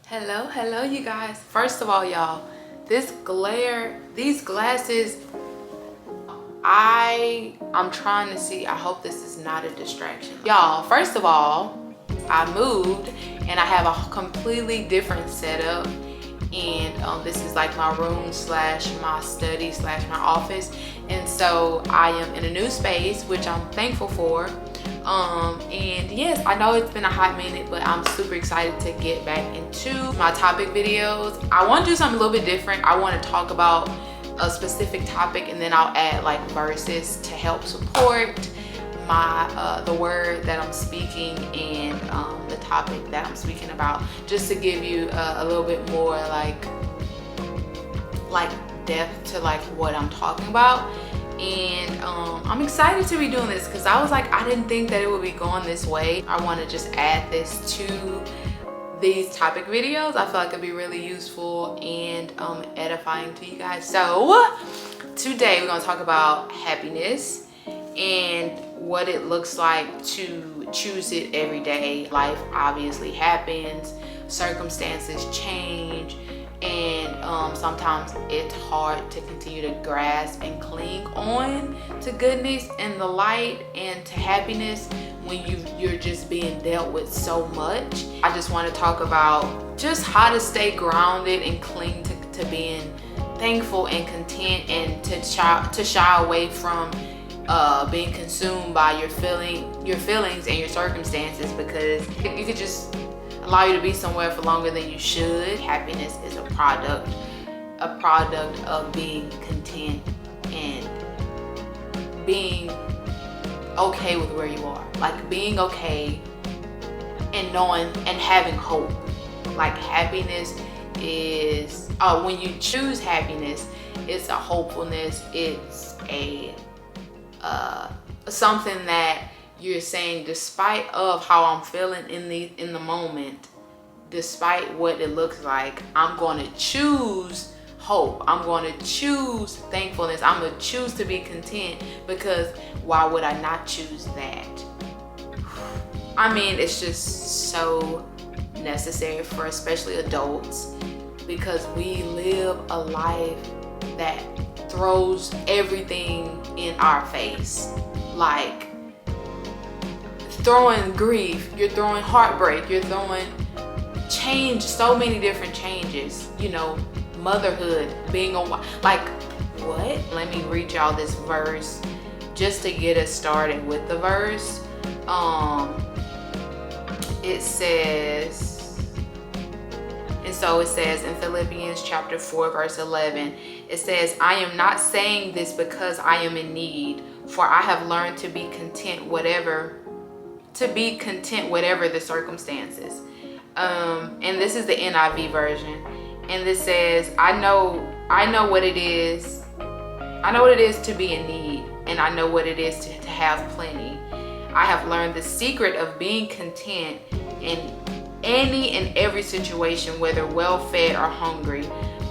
Hello you guys. First of all, y'all, these glasses, I'm trying to see, I hope this is not a distraction. Y'all, first of all, I moved and I have a completely different setup, and this is like my room slash my study slash my office, and so I am in a new space, which I'm thankful for. And yes, I know it's been a hot minute, but I'm super excited to get back into my topic videos. I want to do something a little bit different. I want to talk about a specific topic, and then I'll add like verses to help support my the word that I'm speaking and the topic that I'm speaking about, just to give you a little bit more like depth to like what I'm talking about. And I'm excited to be doing this because I was like, I didn't think that it would be going this way. I want to just add this to these topic videos. I feel like it'd be really useful and edifying to you guys. So today we're going to talk about happiness and what it looks like to choose it every day. Life obviously happens, circumstances change, and sometimes it's hard to continue to grasp and cling on to goodness and the light and to happiness when you're just being dealt with so much. I just want to talk about just how to stay grounded and cling to being thankful and content, and to shy away from being consumed by your feelings and your circumstances, because you could just allow you to be somewhere for longer than you should. Happiness is a product of being content and being okay with where you are, like being okay and knowing and having hope. Like happiness is when you choose happiness, it's a hopefulness, it's a something that you're saying, despite of how I'm feeling in the moment, despite what it looks like, I'm going to choose hope. I'm going to choose thankfulness. I'm going to choose to be content, because why would I not choose that? I mean, it's just so necessary for especially adults, because we live a life that throws everything in our face. Like throwing grief, you're throwing heartbreak, you're throwing change, so many different changes, you know, motherhood, being a like what? Let me read y'all this verse just to get us started with the verse. It says, and so it says in Philippians chapter 4 verse 11, it says, I am not saying this because I am in need, for I have learned to be content whatever the circumstances. And this is the NIV version, and this says, I know what it is. I know what it is to be in need, and I know what it is to have plenty. I have learned the secret of being content in any and every situation, whether well-fed or hungry,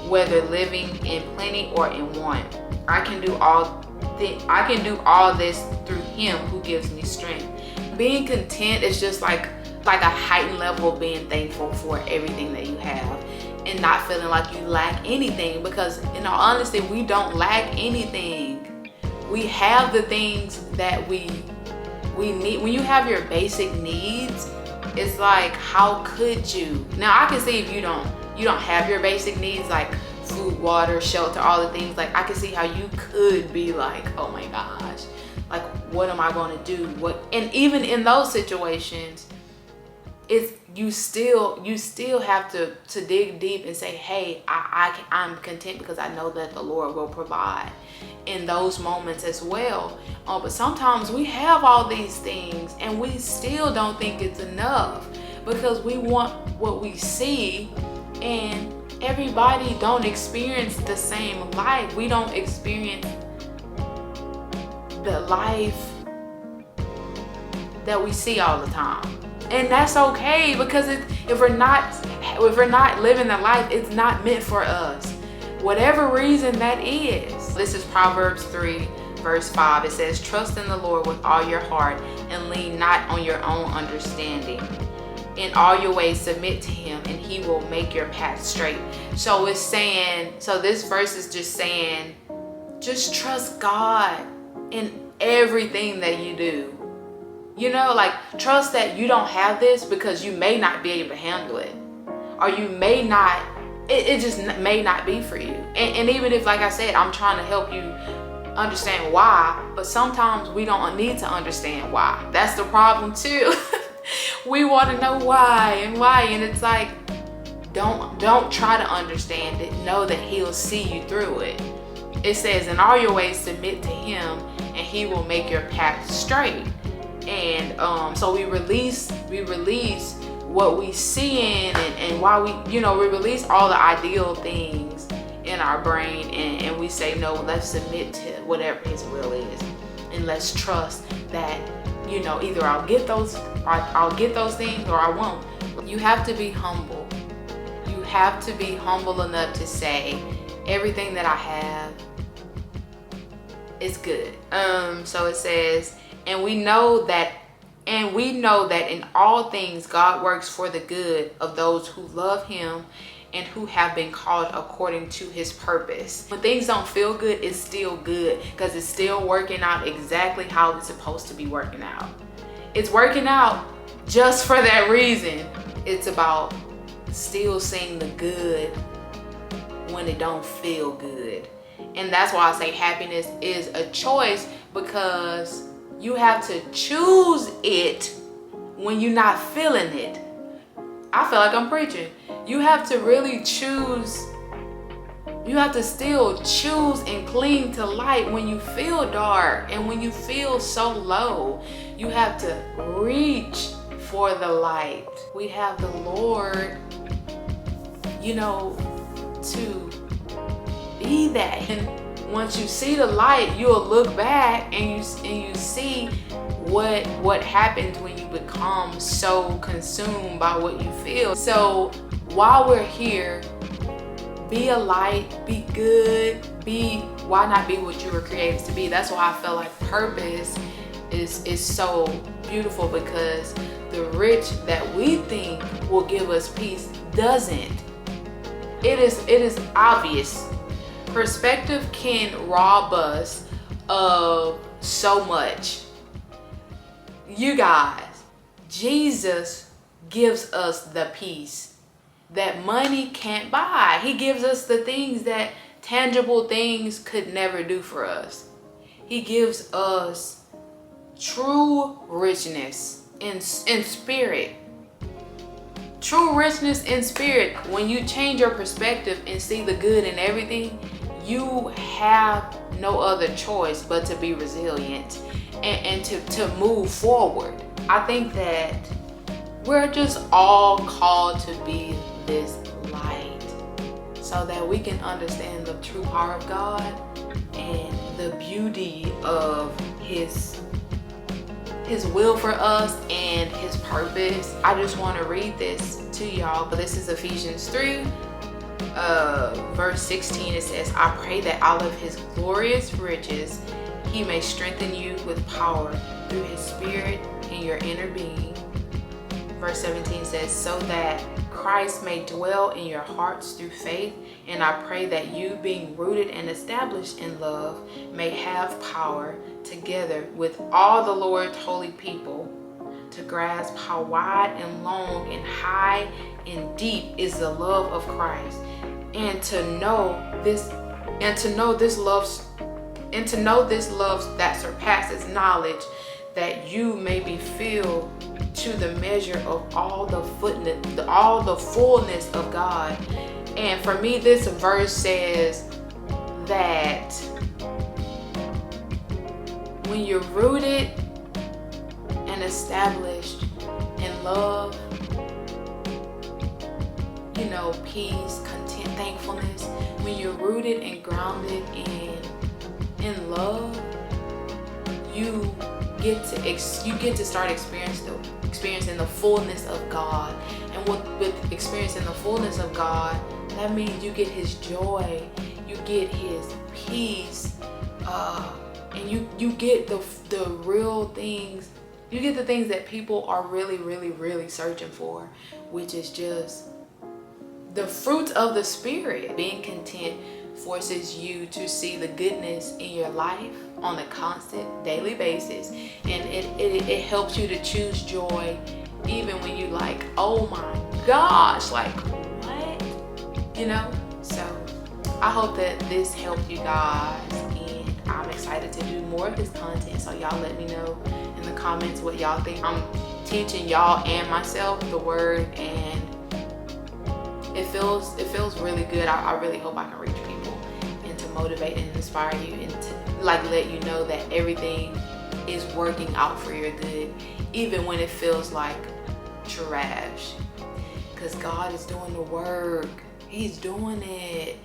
whether living in plenty or in want. I can do all this through Him who gives me strength. Being content is just like a heightened level of being thankful for everything that you have, and not feeling like you lack anything, because in all honesty, we don't lack anything. We have the things that we need. When you have your basic needs, it's like, how could you? Now I can see if you don't have your basic needs, like food, water, shelter, all the things, like I can see how you could be like, oh my gosh, like what am I going to do? And even in those situations, it's you still have to dig deep and say, hey, I'm content because I know that the Lord will provide in those moments as well. But sometimes we have all these things and we still don't think it's enough, because we want what we see, and everybody don't experience the same life. We don't experience the life that we see all the time. And that's okay, because if we're not living the life, it's not meant for us, whatever reason that is. This is Proverbs 3 verse 5. It says, trust in the Lord with all your heart and lean not on your own understanding. In all your ways submit to him, and he will make your path straight. So it's saying, so this verse is just saying, just trust God in everything that you do. You know, like, trust that you don't have this because you may not be able to handle it, or you may not, it just may not be for you. And even if, like I said, I'm trying to help you understand why, but sometimes we don't need to understand why. That's the problem too. We want to know why, and it's like, don't try to understand it. Know that he'll see you through it. It says, in all your ways submit to him, and he will make your path straight. And so we release what we see in, and why we release all the ideal things in our brain, and we say, no, let's submit to whatever his will is, and let's trust that, either I'll get those things or I won't. You have to be humble. You have to be humble enough to say, everything that I have is good. So it says, and we know that in all things God works for the good of those who love him and who have been called according to his purpose. When things don't feel good, it's still good, because it's still working out exactly how it's supposed to be working out. It's working out just for that reason. It's about still seeing the good when it don't feel good. And that's why I say happiness is a choice, because you have to choose it when you're not feeling it. I feel like I'm preaching. You have to really choose. You have to still choose and cling to light when you feel dark and when you feel so low. You have to reach for the light. We have the Lord, to be that. And once you see the light, you'll look back and you see what happens when you become so consumed by what you feel. So while we're here, be a light, be good, why not be what you were created to be? That's why I feel like purpose is so beautiful, because the rich that we think will give us peace doesn't. It is obvious. Perspective can rob us of so much. You guys, Jesus gives us the peace that money can't buy. He gives us the things that tangible things could never do for us. He gives us true richness in spirit. True richness in spirit. When you change your perspective and see the good in everything, you have no other choice but to be resilient and to move forward. I think that we're just all called to be this light, so that we can understand the true power of God and the beauty of his will for us and his purpose. I just want to read this to y'all, but this is Ephesians 3. Verse 16, it says, I pray that out of his glorious riches he may strengthen you with power through his spirit in your inner being. Verse 17 says, so that Christ may dwell in your hearts through faith, and I pray that you, being rooted and established in love, may have power together with all the Lord's holy people to grasp how wide and long and high and deep is the love of Christ, and to know this love that surpasses knowledge, that you may be filled to the measure of all the fullness of God. And for me, this verse says that when you're rooted and established in love, peace, content, thankfulness, when you're rooted and grounded in love, you get to start experiencing the fullness of God. And with experiencing the fullness of God, that means you get his joy, you get his peace, and you get the real things You get the things that people are really searching for, which is just the fruits of the Spirit. Being content forces you to see the goodness in your life on a constant daily basis, and it helps you to choose joy even when you like, oh my gosh, like what, you know. So I hope that this helped you guys, and I'm excited to do more of this content. So y'all let me know in the comments what y'all think. I'm teaching y'all and myself the word, and it feels really good. I really hope I can reach people and to motivate and inspire you, and to like let you know that everything is working out for your good, even when it feels like trash, because God is doing the work. He's doing it.